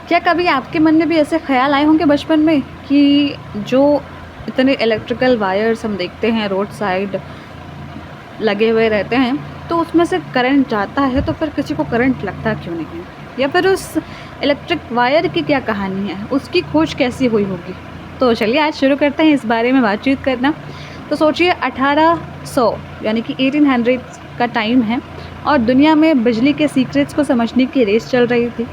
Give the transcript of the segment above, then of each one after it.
क्या कभी आपके मन में भी ऐसे ख्याल आए होंगे बचपन में कि जो इतने इलेक्ट्रिकल वायर्स हम देखते हैं रोड साइड लगे हुए रहते हैं, तो उसमें से करंट जाता है तो फिर किसी को करंट लगता क्यों नहीं है? या फिर उस इलेक्ट्रिक वायर की क्या कहानी है? उसकी खोज कैसी हुई होगी? तो चलिए आज शुरू करते हैं इस बारे में बातचीत करना। तो सोचिए 1800 यानी कि 1800 का टाइम है और दुनिया में बिजली के सीक्रेट्स को समझने की रेस चल रही थी।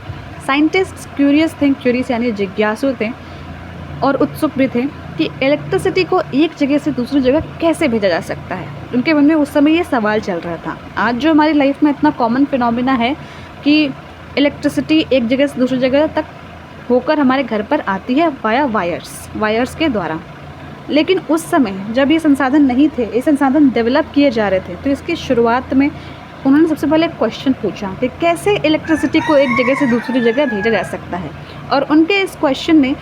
साइंटिस्ट्स क्यूरियस यानी जिज्ञासु थे और उत्सुक भी थे कि इलेक्ट्रिसिटी को एक जगह से दूसरी जगह कैसे भेजा जा सकता है। उनके मन में उस समय ये सवाल चल रहा था। आज जो हमारी लाइफ में इतना कॉमन फिनोमिना है कि इलेक्ट्रिसिटी एक जगह से दूसरी जगह तक होकर हमारे घर पर आती है वाया वायर्स के द्वारा, लेकिन उस समय जब ये संसाधन नहीं थे, ये संसाधन डेवलप किए जा रहे थे, तो इसकी शुरुआत में उन्होंने सबसे पहले एक क्वेश्चन पूछा कि कैसे इलेक्ट्रिसिटी को एक जगह से दूसरी जगह भेजा जा सकता है। और उनके इस क्वेश्चन में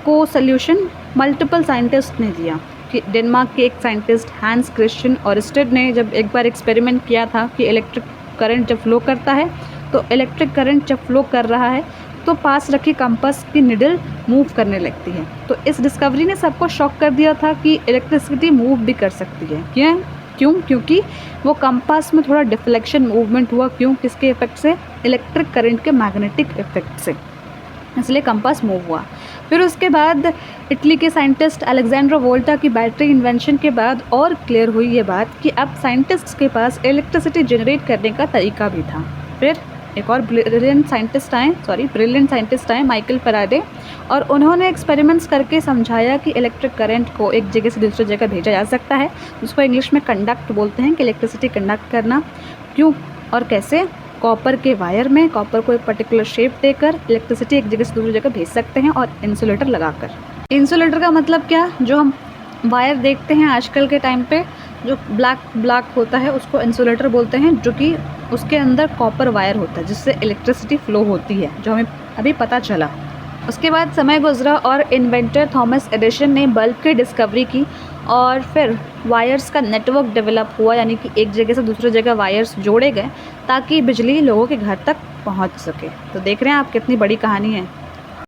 को सल्यूशन मल्टीपल साइंटिस्ट ने दिया कि डेनमार्क के एक साइंटिस्ट हैंस क्रिश्चियन ऑरस्टेड ने जब एक बार एक्सपेरिमेंट किया था कि इलेक्ट्रिक करंट जब फ्लो करता है तो इलेक्ट्रिक करंट जब फ्लो कर रहा है तो पास रखी कंपास की निडल मूव करने लगती है। तो इस डिस्कवरी ने सबको शॉक कर दिया था कि इलेक्ट्रिसिटी मूव भी कर सकती है। क्योंकि वो कंपास में थोड़ा डिफ्लेक्शन मूवमेंट हुआ। किसके इफेक्ट से? इलेक्ट्रिक करंट के मैग्नेटिक इफेक्ट से, इसलिए कंपास मूव हुआ। फिर उसके बाद इटली के साइंटिस्ट अलेक्जेंड्रो वोल्टा की बैटरी इन्वेंशन के बाद और क्लियर हुई ये बात कि अब साइंटिस्ट्स के पास इलेक्ट्रिसिटी जनरेट करने का तरीका भी था। फिर एक और ब्रिलियंट साइंटिस्ट आए माइकल फैराडे, और उन्होंने एक्सपेरिमेंट्स करके समझाया कि इलेक्ट्रिक करंट को एक जगह से दूसरी जगह भेजा जा सकता है, उसको इंग्लिश में कंडक्ट बोलते हैं कि इलेक्ट्रिसिटी कंडक्ट करना। क्यों और कैसे? कॉपर के वायर में कॉपर को एक पर्टिकुलर शेप देकर इलेक्ट्रिसिटी एक जगह से दूसरी जगह भेज सकते हैं, और इंसुलेटर लगाकर। इंसुलेटर का मतलब क्या? जो हम वायर देखते हैं आजकल के टाइम पे जो ब्लैक होता है उसको इंसुलेटर बोलते हैं, जो कि उसके अंदर कॉपर वायर होता है जिससे इलेक्ट्रिसिटी फ्लो होती है, जो हमें अभी पता चला। उसके बाद समय गुजरा और इन्वेंटर थॉमस एडिसन ने बल्ब की डिस्कवरी की और फिर वायर्स का नेटवर्क डेवलप हुआ, यानी कि एक जगह से दूसरी जगह वायर्स जोड़े गए ताकि बिजली लोगों के घर तक पहुंच सके। तो देख रहे हैं आप कितनी बड़ी कहानी है।